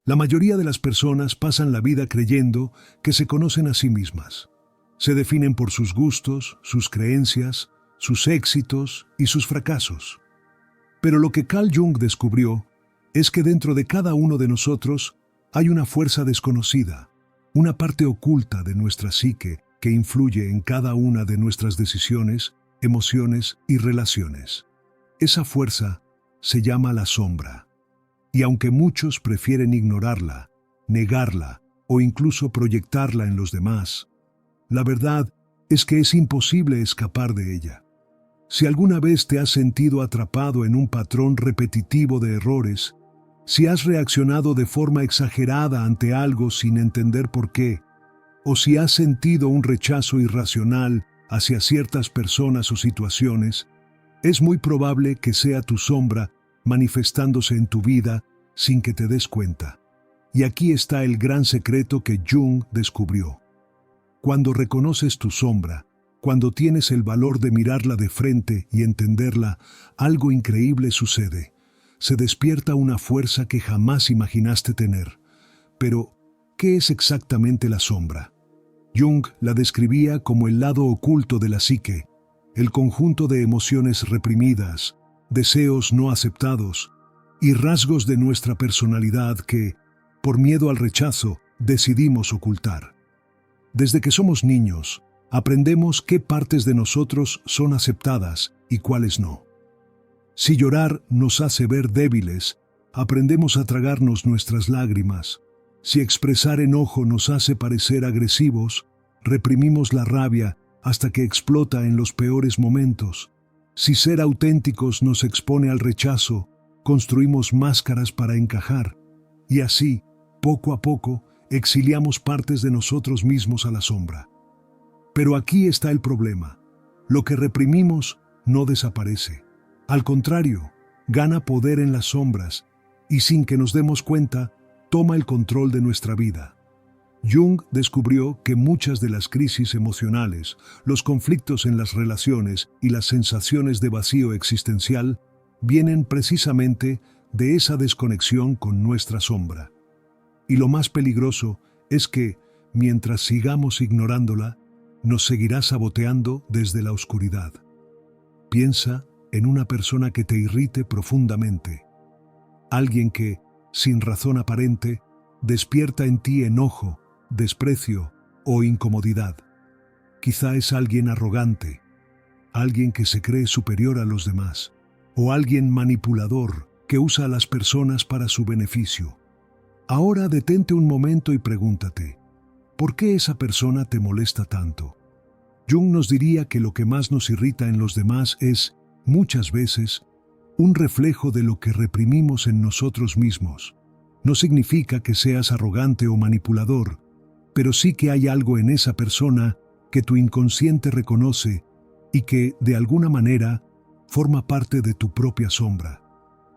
La mayoría de las personas pasan la vida creyendo que se conocen a sí mismas. Se definen por sus gustos, sus creencias, sus éxitos y sus fracasos. Pero lo que Carl Jung descubrió es que dentro de cada uno de nosotros hay una fuerza desconocida, una parte oculta de nuestra psique que influye en cada una de nuestras decisiones, emociones y relaciones. Esa fuerza se llama la sombra. Y aunque muchos prefieren ignorarla, negarla o incluso proyectarla en los demás, la verdad es que es imposible escapar de ella. Si alguna vez te has sentido atrapado en un patrón repetitivo de errores, si has reaccionado de forma exagerada ante algo sin entender por qué, o si has sentido un rechazo irracional hacia ciertas personas o situaciones, es muy probable que sea tu sombra manifestándose en tu vida sin que te des cuenta. Y aquí está el gran secreto que Jung descubrió. Cuando reconoces tu sombra, cuando tienes el valor de mirarla de frente y entenderla, algo increíble sucede. Se despierta una fuerza que jamás imaginaste tener. Pero, ¿qué es exactamente la sombra? Jung la describía como el lado oculto de la psique, el conjunto de emociones reprimidas, deseos no aceptados y rasgos de nuestra personalidad que, por miedo al rechazo, decidimos ocultar. Desde que somos niños, aprendemos qué partes de nosotros son aceptadas y cuáles no. Si llorar nos hace ver débiles, aprendemos a tragarnos nuestras lágrimas. Si expresar enojo nos hace parecer agresivos, reprimimos la rabia hasta que explota en los peores momentos. Si ser auténticos nos expone al rechazo, construimos máscaras para encajar. Y así, poco a poco, exiliamos partes de nosotros mismos a la sombra. Pero aquí está el problema. Lo que reprimimos no desaparece. Al contrario, gana poder en las sombras y sin que nos demos cuenta, toma el control de nuestra vida. Jung descubrió que muchas de las crisis emocionales, los conflictos en las relaciones y las sensaciones de vacío existencial vienen precisamente de esa desconexión con nuestra sombra. Y lo más peligroso es que, mientras sigamos ignorándola, nos seguirá saboteando desde la oscuridad. Piensa en una persona que te irrite profundamente. Alguien que, sin razón aparente, despierta en ti enojo, desprecio o incomodidad. Quizá es alguien arrogante, alguien que se cree superior a los demás, o alguien manipulador que usa a las personas para su beneficio. Ahora detente un momento y pregúntate, ¿por qué esa persona te molesta tanto? Jung nos diría que lo que más nos irrita en los demás es, muchas veces, un reflejo de lo que reprimimos en nosotros mismos. No significa que seas arrogante o manipulador, pero sí que hay algo en esa persona que tu inconsciente reconoce y que, de alguna manera, forma parte de tu propia sombra.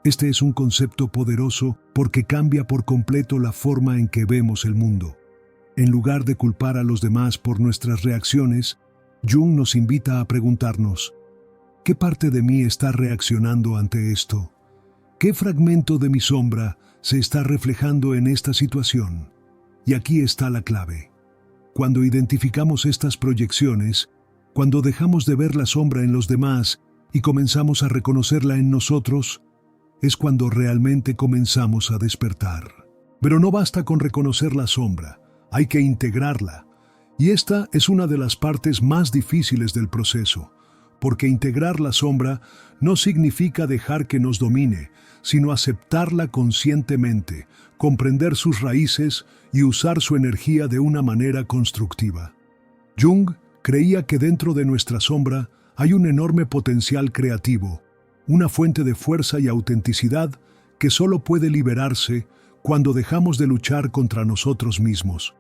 Este es un concepto poderoso porque cambia por completo la forma en que vemos el mundo. En lugar de culpar a los demás por nuestras reacciones, Jung nos invita a preguntarnos, ¿qué parte de mí está reaccionando ante esto? ¿Qué fragmento de mi sombra se está reflejando en esta situación? Y aquí está la clave. Cuando identificamos estas proyecciones, cuando dejamos de ver la sombra en los demás y comenzamos a reconocerla en nosotros, es cuando realmente comenzamos a despertar. Pero no basta con reconocer la sombra, hay que integrarla. Y esta es una de las partes más difíciles del proceso, porque integrar la sombra no significa dejar que nos domine, sino aceptarla conscientemente, comprender sus raíces y usar su energía de una manera constructiva. Jung creía que dentro de nuestra sombra hay un enorme potencial creativo, una fuente de fuerza y autenticidad que solo puede liberarse cuando dejamos de luchar contra nosotros mismos.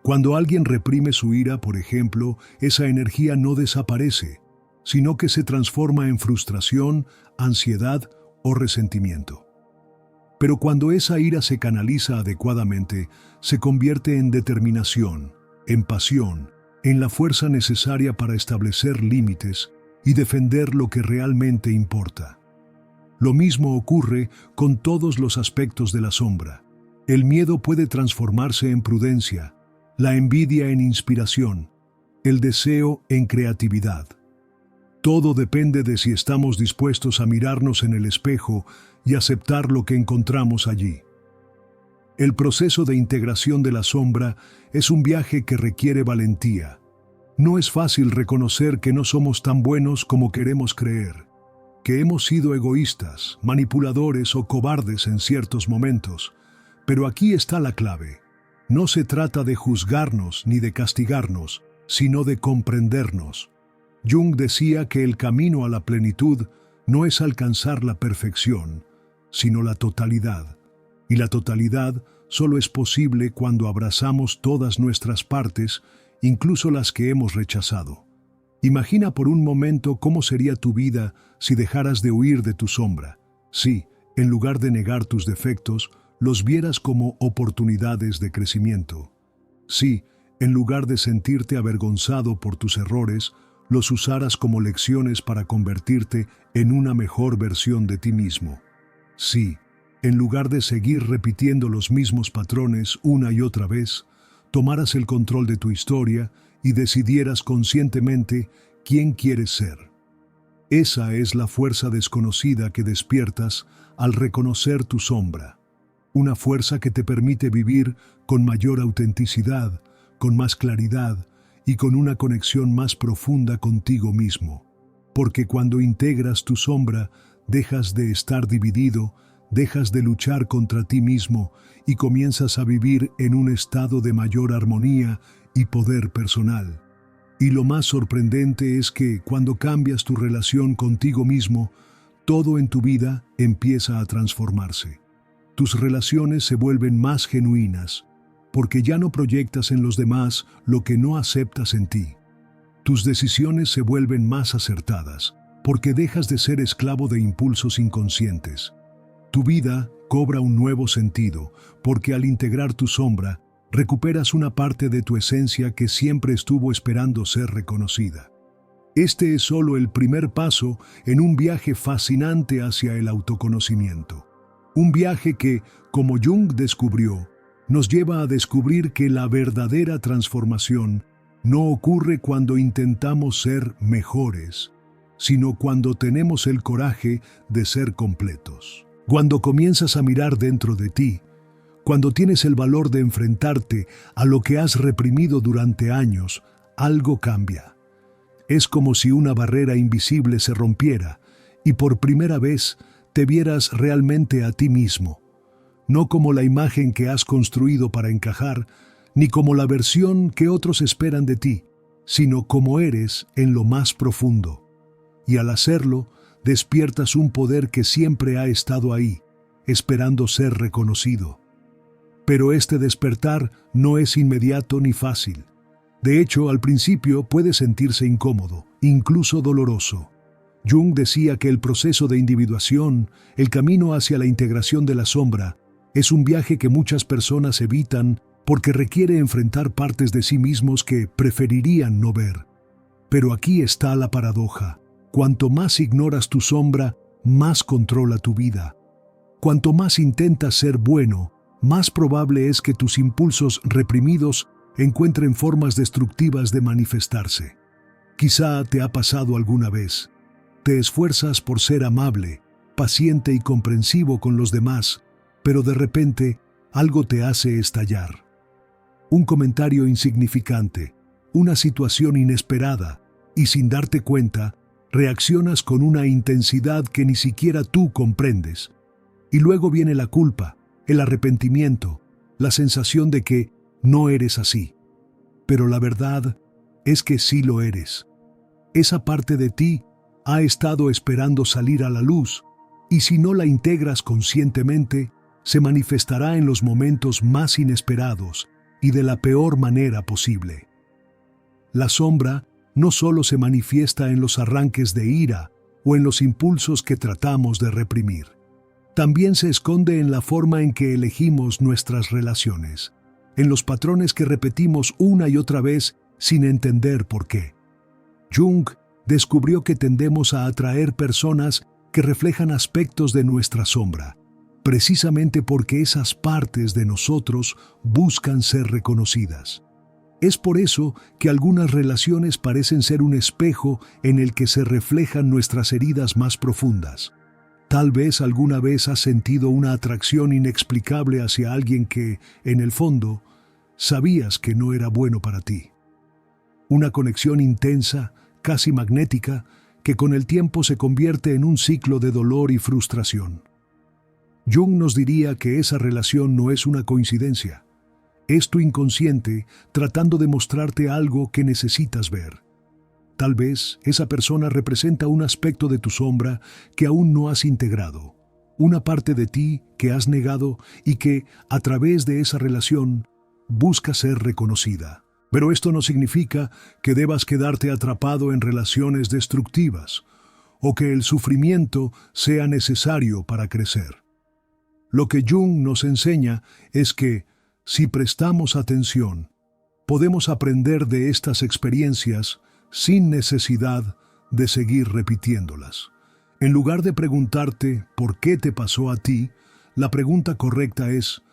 Cuando alguien reprime su ira, por ejemplo, esa energía no desaparece, sino que se transforma en frustración, ansiedad o resentimiento. Pero cuando esa ira se canaliza adecuadamente, se convierte en determinación, en pasión, en la fuerza necesaria para establecer límites y defender lo que realmente importa. Lo mismo ocurre con todos los aspectos de la sombra. El miedo puede transformarse en prudencia, la envidia en inspiración, el deseo en creatividad. Todo depende de si estamos dispuestos a mirarnos en el espejo y aceptar lo que encontramos allí. El proceso de integración de la sombra es un viaje que requiere valentía. No es fácil reconocer que no somos tan buenos como queremos creer, que hemos sido egoístas, manipuladores o cobardes en ciertos momentos. Pero aquí está la clave. No se trata de juzgarnos ni de castigarnos, sino de comprendernos. Jung decía que el camino a la plenitud no es alcanzar la perfección, sino la totalidad. Y la totalidad solo es posible cuando abrazamos todas nuestras partes, incluso las que hemos rechazado. Imagina por un momento cómo sería tu vida si dejaras de huir de tu sombra. Si, en lugar de negar tus defectos, los vieras como oportunidades de crecimiento. Si, en lugar de sentirte avergonzado por tus errores, los usaras como lecciones para convertirte en una mejor versión de ti mismo. Si, en lugar de seguir repitiendo los mismos patrones una y otra vez, tomaras el control de tu historia y decidieras conscientemente quién quieres ser. Esa es la fuerza desconocida que despiertas al reconocer tu sombra. Una fuerza que te permite vivir con mayor autenticidad, con más claridad y con una conexión más profunda contigo mismo. Porque cuando integras tu sombra, dejas de estar dividido, dejas de luchar contra ti mismo y comienzas a vivir en un estado de mayor armonía y poder personal. Y lo más sorprendente es que cuando cambias tu relación contigo mismo, todo en tu vida empieza a transformarse. Tus relaciones se vuelven más genuinas, porque ya no proyectas en los demás lo que no aceptas en ti. Tus decisiones se vuelven más acertadas, porque dejas de ser esclavo de impulsos inconscientes. Tu vida cobra un nuevo sentido, porque al integrar tu sombra, recuperas una parte de tu esencia que siempre estuvo esperando ser reconocida. Este es solo el primer paso en un viaje fascinante hacia el autoconocimiento. Un viaje que, como Jung descubrió, nos lleva a descubrir que la verdadera transformación no ocurre cuando intentamos ser mejores, sino cuando tenemos el coraje de ser completos. Cuando comienzas a mirar dentro de ti, cuando tienes el valor de enfrentarte a lo que has reprimido durante años, algo cambia. Es como si una barrera invisible se rompiera y por primera vez te vieras realmente a ti mismo, no como la imagen que has construido para encajar, ni como la versión que otros esperan de ti, sino como eres en lo más profundo. Y al hacerlo, despiertas un poder que siempre ha estado ahí, esperando ser reconocido. Pero este despertar no es inmediato ni fácil. De hecho, al principio puede sentirse incómodo, incluso doloroso. Jung decía que el proceso de individuación, el camino hacia la integración de la sombra, es un viaje que muchas personas evitan porque requiere enfrentar partes de sí mismos que preferirían no ver. Pero aquí está la paradoja. Cuanto más ignoras tu sombra, más controla tu vida. Cuanto más intentas ser bueno, más probable es que tus impulsos reprimidos encuentren formas destructivas de manifestarse. Quizá te ha pasado alguna vez. Te esfuerzas por ser amable, paciente y comprensivo con los demás, pero de repente algo te hace estallar. Un comentario insignificante, una situación inesperada, y sin darte cuenta, reaccionas con una intensidad que ni siquiera tú comprendes. Y luego viene la culpa, el arrepentimiento, la sensación de que no eres así. Pero la verdad es que sí lo eres. Esa parte de ti ha estado esperando salir a la luz, y si no la integras conscientemente, se manifestará en los momentos más inesperados y de la peor manera posible. La sombra no solo se manifiesta en los arranques de ira o en los impulsos que tratamos de reprimir. También se esconde en la forma en que elegimos nuestras relaciones, en los patrones que repetimos una y otra vez sin entender por qué. Jung descubrió que tendemos a atraer personas que reflejan aspectos de nuestra sombra, precisamente porque esas partes de nosotros buscan ser reconocidas. Es por eso que algunas relaciones parecen ser un espejo en el que se reflejan nuestras heridas más profundas. Tal vez alguna vez has sentido una atracción inexplicable hacia alguien que, en el fondo, sabías que no era bueno para ti. Una conexión intensa, casi magnética, que con el tiempo se convierte en un ciclo de dolor y frustración. Jung nos diría que esa relación no es una coincidencia. Es tu inconsciente tratando de mostrarte algo que necesitas ver. Tal vez esa persona representa un aspecto de tu sombra que aún no has integrado, una parte de ti que has negado y que, a través de esa relación, busca ser reconocida. Pero esto no significa que debas quedarte atrapado en relaciones destructivas o que el sufrimiento sea necesario para crecer. Lo que Jung nos enseña es que, si prestamos atención, podemos aprender de estas experiencias sin necesidad de seguir repitiéndolas. En lugar de preguntarte por qué te pasó a ti, la pregunta correcta es,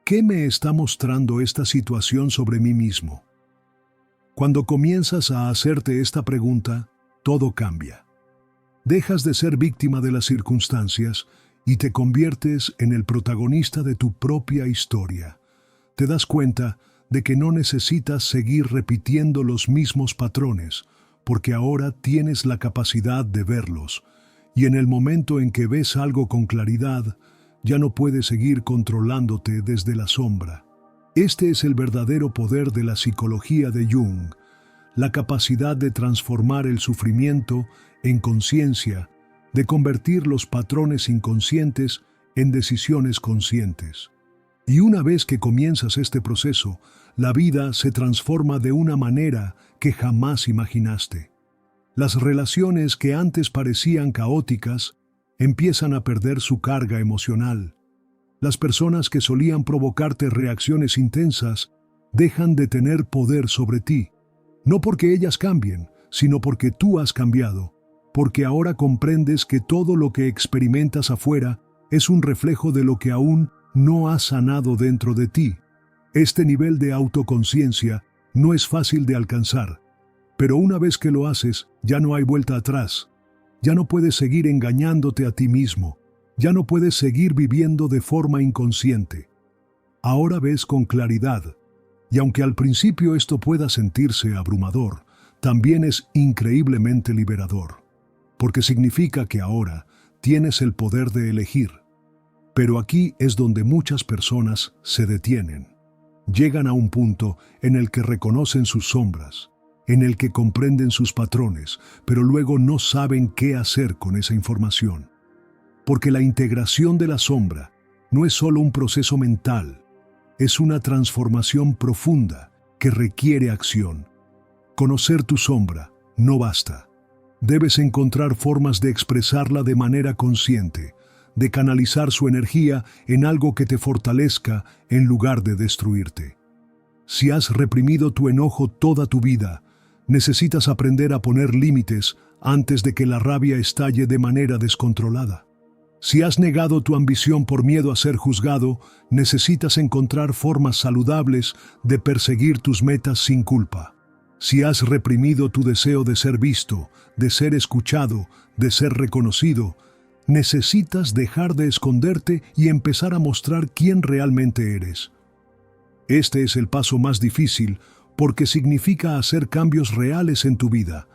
¿qué me está mostrando esta situación sobre mí mismo? Cuando comienzas a hacerte esta pregunta, todo cambia. Dejas de ser víctima de las circunstancias y te conviertes en el protagonista de tu propia historia. Te das cuenta de que no necesitas seguir repitiendo los mismos patrones, porque ahora tienes la capacidad de verlos, y en el momento en que ves algo con claridad, ya no puedes seguir controlándote desde la sombra. Este es el verdadero poder de la psicología de Jung, la capacidad de transformar el sufrimiento en conciencia, de convertir los patrones inconscientes en decisiones conscientes. Y una vez que comienzas este proceso, la vida se transforma de una manera que jamás imaginaste. Las relaciones que antes parecían caóticas empiezan a perder su carga emocional. Las personas que solían provocarte reacciones intensas dejan de tener poder sobre ti, no porque ellas cambien, sino porque tú has cambiado, porque ahora comprendes que todo lo que experimentas afuera es un reflejo de lo que aún no has sanado dentro de ti. Este nivel de autoconciencia no es fácil de alcanzar, pero una vez que lo haces, ya no hay vuelta atrás. Ya no puedes seguir engañándote a ti mismo. Ya no puedes seguir viviendo de forma inconsciente. Ahora ves con claridad, y aunque al principio esto pueda sentirse abrumador, también es increíblemente liberador, porque significa que ahora tienes el poder de elegir. Pero aquí es donde muchas personas se detienen. Llegan a un punto en el que reconocen sus sombras, en el que comprenden sus patrones, pero luego no saben qué hacer con esa información. Porque la integración de la sombra no es solo un proceso mental, es una transformación profunda que requiere acción. Conocer tu sombra no basta. Debes encontrar formas de expresarla de manera consciente, de canalizar su energía en algo que te fortalezca en lugar de destruirte. Si has reprimido tu enojo toda tu vida, necesitas aprender a poner límites antes de que la rabia estalle de manera descontrolada. Si has negado tu ambición por miedo a ser juzgado, necesitas encontrar formas saludables de perseguir tus metas sin culpa. Si has reprimido tu deseo de ser visto, de ser escuchado, de ser reconocido, necesitas dejar de esconderte y empezar a mostrar quién realmente eres. Este es el paso más difícil porque significa hacer cambios reales en tu vida.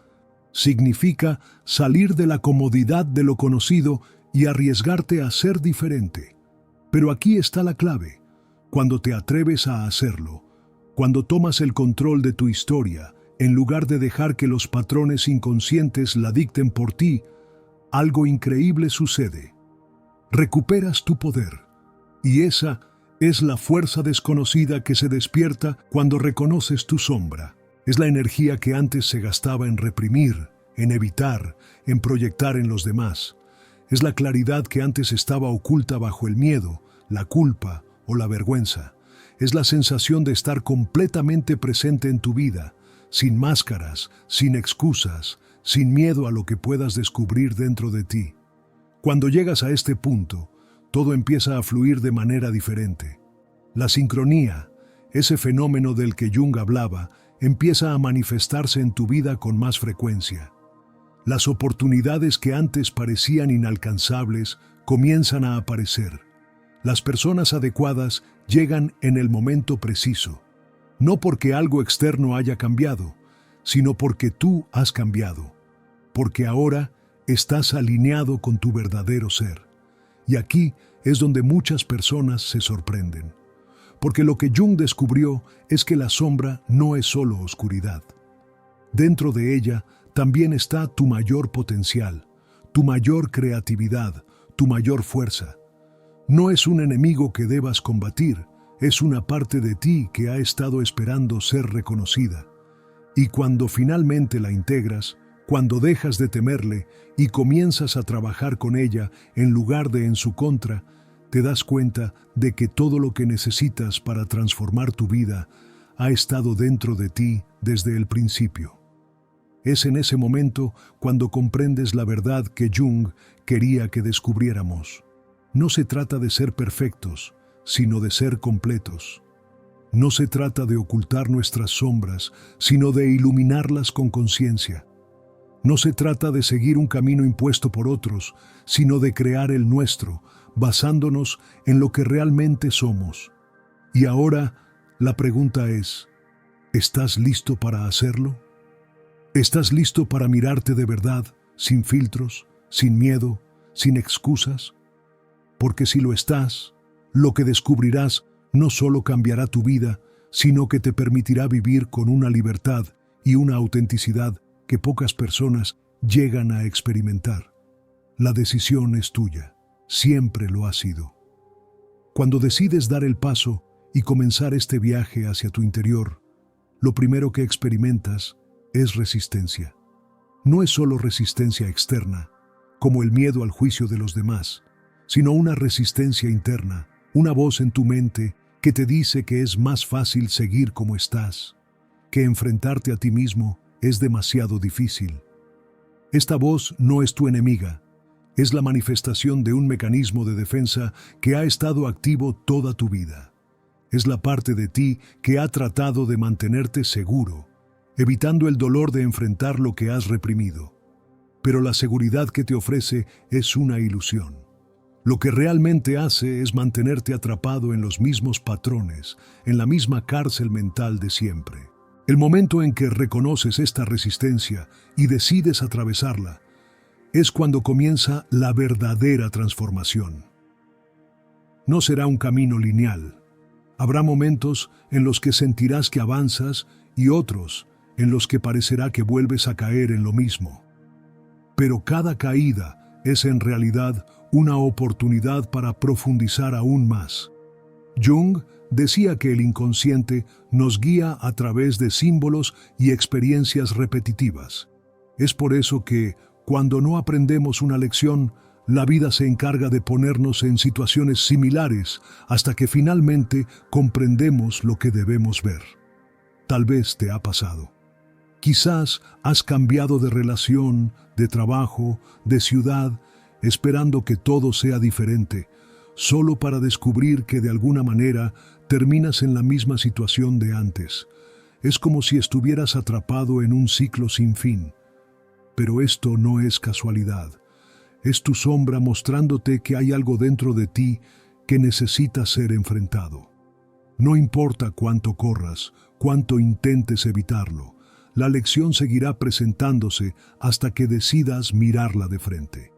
Significa salir de la comodidad de lo conocido y arriesgarte a ser diferente. Pero aquí está la clave. Cuando te atreves a hacerlo, cuando tomas el control de tu historia, en lugar de dejar que los patrones inconscientes la dicten por ti, algo increíble sucede. Recuperas tu poder. Y esa es la fuerza desconocida que se despierta cuando reconoces tu sombra. Es la energía que antes se gastaba en reprimir, en evitar, en proyectar en los demás. Es la claridad que antes estaba oculta bajo el miedo, la culpa o la vergüenza. Es la sensación de estar completamente presente en tu vida, sin máscaras, sin excusas, sin miedo a lo que puedas descubrir dentro de ti. Cuando llegas a este punto, todo empieza a fluir de manera diferente. La sincronía, ese fenómeno del que Jung hablaba, empieza a manifestarse en tu vida con más frecuencia. Las oportunidades que antes parecían inalcanzables comienzan a aparecer. Las personas adecuadas llegan en el momento preciso, no porque algo externo haya cambiado, sino porque tú has cambiado, porque ahora estás alineado con tu verdadero ser. Y aquí es donde muchas personas se sorprenden, porque lo que Jung descubrió es que la sombra no es solo oscuridad. Dentro de ella también está tu mayor potencial, tu mayor creatividad, tu mayor fuerza. No es un enemigo que debas combatir, es una parte de ti que ha estado esperando ser reconocida. Y cuando finalmente la integras, cuando dejas de temerle y comienzas a trabajar con ella en lugar de en su contra, te das cuenta de que todo lo que necesitas para transformar tu vida ha estado dentro de ti desde el principio. Es en ese momento cuando comprendes la verdad que Jung quería que descubriéramos. No se trata de ser perfectos, sino de ser completos. No se trata de ocultar nuestras sombras, sino de iluminarlas con conciencia. No se trata de seguir un camino impuesto por otros, sino de crear el nuestro, basándonos en lo que realmente somos. Y ahora, la pregunta es, ¿estás listo para hacerlo? ¿Estás listo para mirarte de verdad, sin filtros, sin miedo, sin excusas? Porque si lo estás, lo que descubrirás no solo cambiará tu vida, sino que te permitirá vivir con una libertad y una autenticidad que pocas personas llegan a experimentar. La decisión es tuya, siempre lo ha sido. Cuando decides dar el paso y comenzar este viaje hacia tu interior, lo primero que experimentas es resistencia. No es solo resistencia externa, como el miedo al juicio de los demás, sino una resistencia interna, una voz en tu mente que te dice que es más fácil seguir como estás, que enfrentarte a ti mismo es demasiado difícil. Esta voz no es tu enemiga, es la manifestación de un mecanismo de defensa que ha estado activo toda tu vida. Es la parte de ti que ha tratado de mantenerte seguro, evitando el dolor de enfrentar lo que has reprimido. Pero la seguridad que te ofrece es una ilusión. Lo que realmente hace es mantenerte atrapado en los mismos patrones, en la misma cárcel mental de siempre. El momento en que reconoces esta resistencia y decides atravesarla, es cuando comienza la verdadera transformación. No será un camino lineal. Habrá momentos en los que sentirás que avanzas y otros en los que parecerá que vuelves a caer en lo mismo. Pero cada caída es en realidad una oportunidad para profundizar aún más. Jung decía que el inconsciente nos guía a través de símbolos y experiencias repetitivas. Es por eso que, cuando no aprendemos una lección, la vida se encarga de ponernos en situaciones similares hasta que finalmente comprendemos lo que debemos ver. Tal vez te ha pasado. Quizás has cambiado de relación, de trabajo, de ciudad, esperando que todo sea diferente, solo para descubrir que de alguna manera terminas en la misma situación de antes. Es como si estuvieras atrapado en un ciclo sin fin. Pero esto no es casualidad. Es tu sombra mostrándote que hay algo dentro de ti que necesita ser enfrentado. No importa cuánto corras, cuánto intentes evitarlo, la lección seguirá presentándose hasta que decidas mirarla de frente.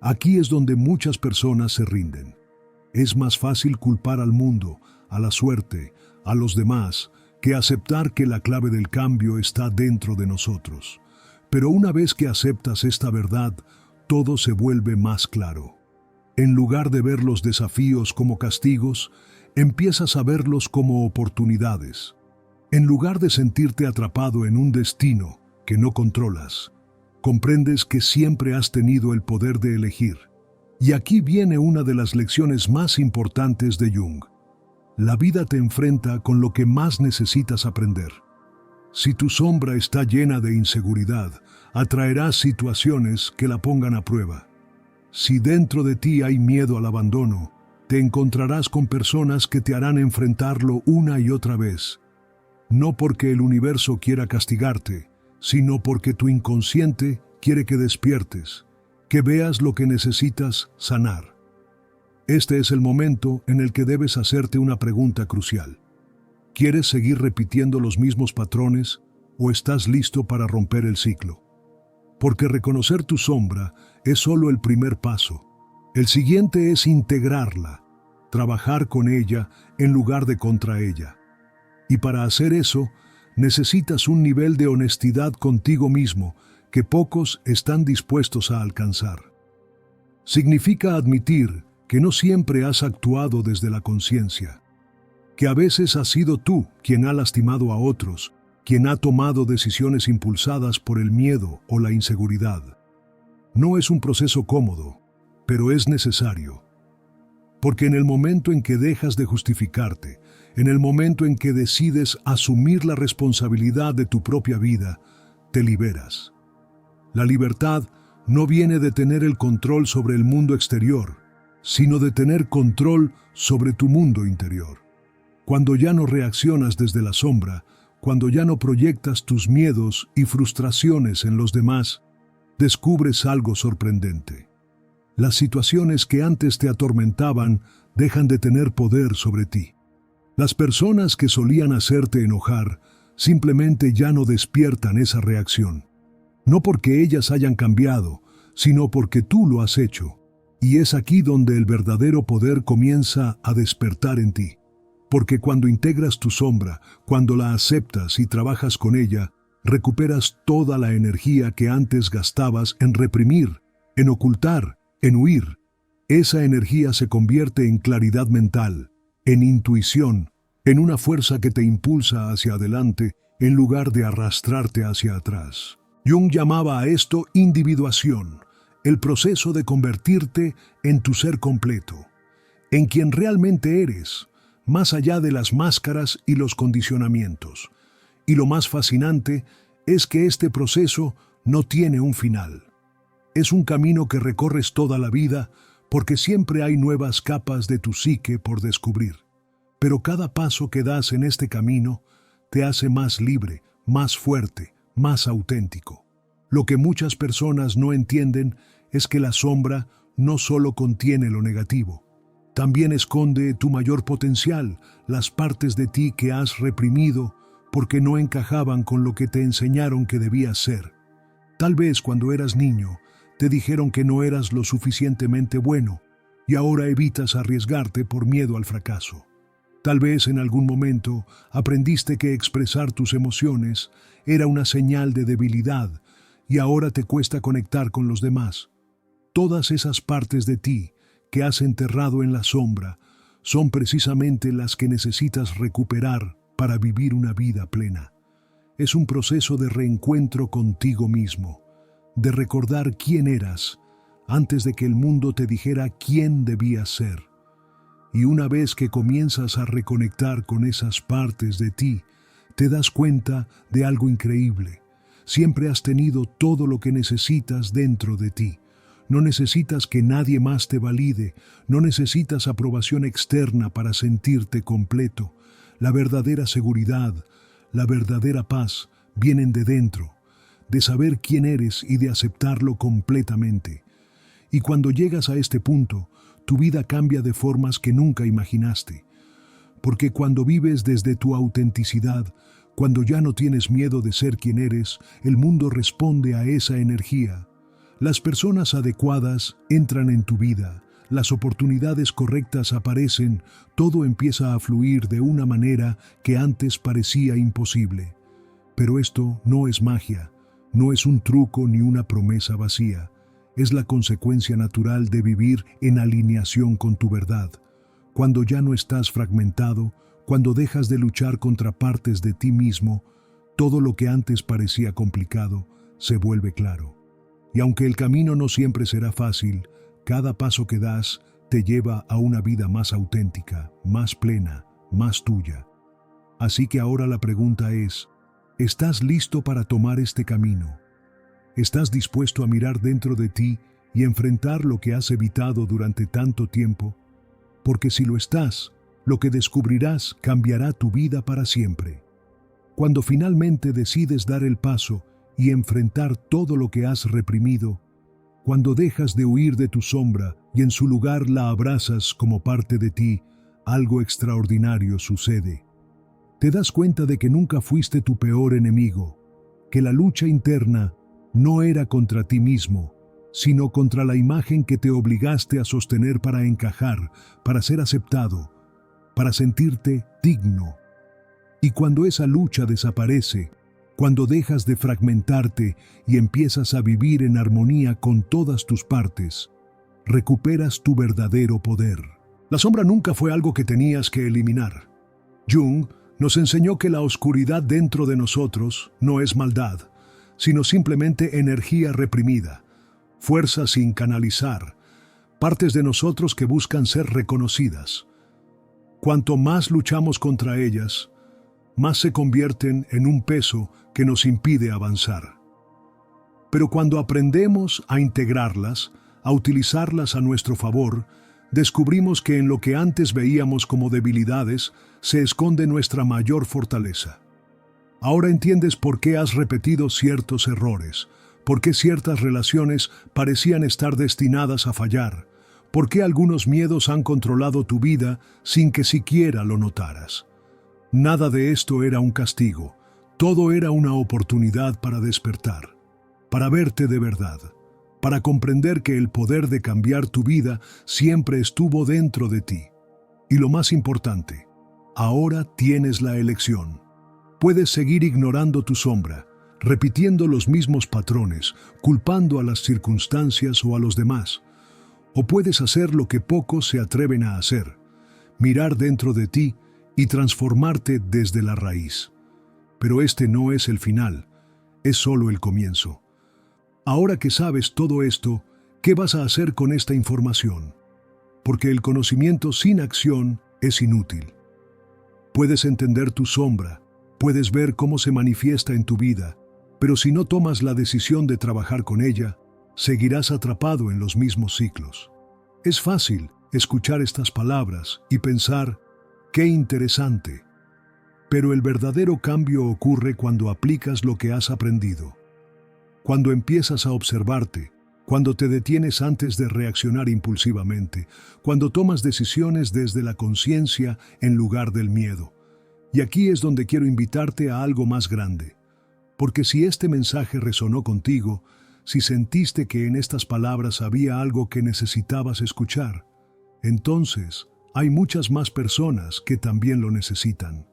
Aquí es donde muchas personas se rinden. Es más fácil culpar al mundo, a la suerte, a los demás, que aceptar que la clave del cambio está dentro de nosotros. Pero una vez que aceptas esta verdad, todo se vuelve más claro. En lugar de ver los desafíos como castigos, empiezas a verlos como oportunidades. En lugar de sentirte atrapado en un destino que no controlas, comprendes que siempre has tenido el poder de elegir. Y aquí viene una de las lecciones más importantes de Jung. La vida te enfrenta con lo que más necesitas aprender. Si tu sombra está llena de inseguridad, atraerás situaciones que la pongan a prueba. Si dentro de ti hay miedo al abandono, te encontrarás con personas que te harán enfrentarlo una y otra vez. No porque el universo quiera castigarte, sino porque tu inconsciente quiere que despiertes, que veas lo que necesitas sanar. Este es el momento en el que debes hacerte una pregunta crucial. ¿Quieres seguir repitiendo los mismos patrones o estás listo para romper el ciclo? Porque reconocer tu sombra es solo el primer paso. El siguiente es integrarla, trabajar con ella en lugar de contra ella. Y para hacer eso, necesitas un nivel de honestidad contigo mismo que pocos están dispuestos a alcanzar. Significa admitir que no siempre has actuado desde la conciencia, que a veces has sido tú quien ha lastimado a otros, quien ha tomado decisiones impulsadas por el miedo o la inseguridad. No es un proceso cómodo, pero es necesario. Porque en el momento en que dejas de justificarte, en el momento en que decides asumir la responsabilidad de tu propia vida, te liberas. La libertad no viene de tener el control sobre el mundo exterior, sino de tener control sobre tu mundo interior. Cuando ya no reaccionas desde la sombra, cuando ya no proyectas tus miedos y frustraciones en los demás, descubres algo sorprendente. Las situaciones que antes te atormentaban dejan de tener poder sobre ti. Las personas que solían hacerte enojar simplemente ya no despiertan esa reacción. No porque ellas hayan cambiado, sino porque tú lo has hecho. Y es aquí donde el verdadero poder comienza a despertar en ti. Porque cuando integras tu sombra, cuando la aceptas y trabajas con ella, recuperas toda la energía que antes gastabas en reprimir, en ocultar, en huir. Esa energía se convierte en claridad mental, en intuición, en una fuerza que te impulsa hacia adelante en lugar de arrastrarte hacia atrás. Jung llamaba a esto individuación, el proceso de convertirte en tu ser completo, en quien realmente eres, más allá de las máscaras y los condicionamientos. Y lo más fascinante es que este proceso no tiene un final. Es un camino que recorres toda la vida porque siempre hay nuevas capas de tu psique por descubrir. Pero cada paso que das en este camino te hace más libre, más fuerte, más auténtico. Lo que muchas personas no entienden es que la sombra no solo contiene lo negativo, también esconde tu mayor potencial, las partes de ti que has reprimido porque no encajaban con lo que te enseñaron que debías ser. Tal vez cuando eras niño te dijeron que no eras lo suficientemente bueno y ahora evitas arriesgarte por miedo al fracaso. Tal vez en algún momento aprendiste que expresar tus emociones era una señal de debilidad y ahora te cuesta conectar con los demás. Todas esas partes de ti que has enterrado en la sombra son precisamente las que necesitas recuperar para vivir una vida plena. Es un proceso de reencuentro contigo mismo, de recordar quién eras antes de que el mundo te dijera quién debías ser. Y una vez que comienzas a reconectar con esas partes de ti, te das cuenta de algo increíble. Siempre has tenido todo lo que necesitas dentro de ti. No necesitas que nadie más te valide, no necesitas aprobación externa para sentirte completo. La verdadera seguridad, la verdadera paz vienen de dentro, de saber quién eres y de aceptarlo completamente. Y cuando llegas a este punto, tu vida cambia de formas que nunca imaginaste. Porque cuando vives desde tu autenticidad, cuando ya no tienes miedo de ser quien eres, el mundo responde a esa energía. Las personas adecuadas entran en tu vida, las oportunidades correctas aparecen, todo empieza a fluir de una manera que antes parecía imposible. Pero esto no es magia, no es un truco ni una promesa vacía. Es la consecuencia natural de vivir en alineación con tu verdad. Cuando ya no estás fragmentado, cuando dejas de luchar contra partes de ti mismo, todo lo que antes parecía complicado se vuelve claro. Y aunque el camino no siempre será fácil, cada paso que das te lleva a una vida más auténtica, más plena, más tuya. Así que ahora la pregunta es, ¿estás listo para tomar este camino? ¿Estás dispuesto a mirar dentro de ti y enfrentar lo que has evitado durante tanto tiempo? Porque si lo estás, lo que descubrirás cambiará tu vida para siempre. Cuando finalmente decides dar el paso y enfrentar todo lo que has reprimido, cuando dejas de huir de tu sombra y en su lugar la abrazas como parte de ti, algo extraordinario sucede. Te das cuenta de que nunca fuiste tu peor enemigo, que la lucha interna no era contra ti mismo, sino contra la imagen que te obligaste a sostener para encajar, para ser aceptado, para sentirte digno. Y cuando esa lucha desaparece, cuando dejas de fragmentarte y empiezas a vivir en armonía con todas tus partes, recuperas tu verdadero poder. La sombra nunca fue algo que tenías que eliminar. Jung nos enseñó que la oscuridad dentro de nosotros no es maldad, sino simplemente energía reprimida, fuerza sin canalizar, partes de nosotros que buscan ser reconocidas. Cuanto más luchamos contra ellas, más se convierten en un peso que nos impide avanzar. Pero cuando aprendemos a integrarlas, a utilizarlas a nuestro favor, descubrimos que en lo que antes veíamos como debilidades se esconde nuestra mayor fortaleza. Ahora entiendes por qué has repetido ciertos errores, por qué ciertas relaciones parecían estar destinadas a fallar, por qué algunos miedos han controlado tu vida sin que siquiera lo notaras. Nada de esto era un castigo, todo era una oportunidad para despertar, para verte de verdad, para comprender que el poder de cambiar tu vida siempre estuvo dentro de ti. Y lo más importante, ahora tienes la elección. Puedes seguir ignorando tu sombra, repitiendo los mismos patrones, culpando a las circunstancias o a los demás. O puedes hacer lo que pocos se atreven a hacer, mirar dentro de ti y transformarte desde la raíz. Pero este no es el final, es solo el comienzo. Ahora que sabes todo esto, ¿qué vas a hacer con esta información? Porque el conocimiento sin acción es inútil. Puedes entender tu sombra, puedes ver cómo se manifiesta en tu vida, pero si no tomas la decisión de trabajar con ella, seguirás atrapado en los mismos ciclos. Es fácil escuchar estas palabras y pensar, ¡qué interesante! Pero el verdadero cambio ocurre cuando aplicas lo que has aprendido. Cuando empiezas a observarte, cuando te detienes antes de reaccionar impulsivamente, cuando tomas decisiones desde la conciencia en lugar del miedo. Y aquí es donde quiero invitarte a algo más grande. Porque si este mensaje resonó contigo, si sentiste que en estas palabras había algo que necesitabas escuchar, entonces hay muchas más personas que también lo necesitan.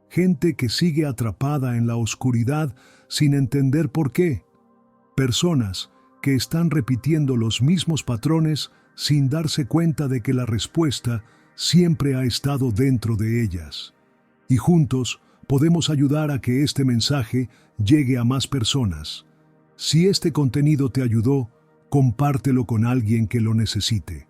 Gente que sigue atrapada en la oscuridad sin entender por qué. Personas que están repitiendo los mismos patrones sin darse cuenta de que la respuesta siempre ha estado dentro de ellas. Y juntos podemos ayudar a que este mensaje llegue a más personas. Si este contenido te ayudó, compártelo con alguien que lo necesite.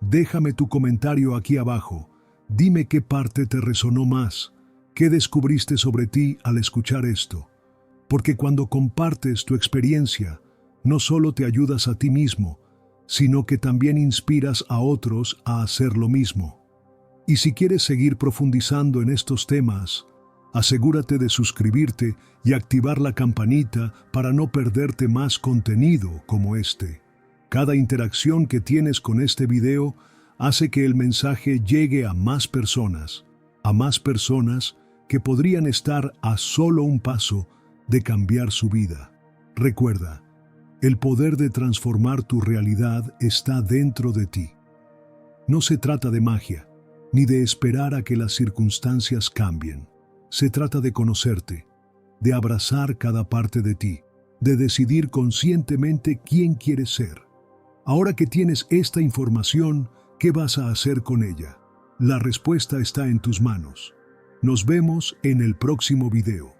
Déjame tu comentario aquí abajo. Dime qué parte te resonó más, qué descubriste sobre ti al escuchar esto. Porque cuando compartes tu experiencia, no solo te ayudas a ti mismo, sino que también inspiras a otros a hacer lo mismo. Y si quieres seguir profundizando en estos temas, asegúrate de suscribirte y activar la campanita para no perderte más contenido como este. Cada interacción que tienes con este video hace que el mensaje llegue a más personas que podrían estar a solo un paso de cambiar su vida. Recuerda, el poder de transformar tu realidad está dentro de ti. No se trata de magia, ni de esperar a que las circunstancias cambien. Se trata de conocerte, de abrazar cada parte de ti, de decidir conscientemente quién quieres ser. Ahora que tienes esta información, ¿qué vas a hacer con ella? La respuesta está en tus manos. Nos vemos en el próximo video.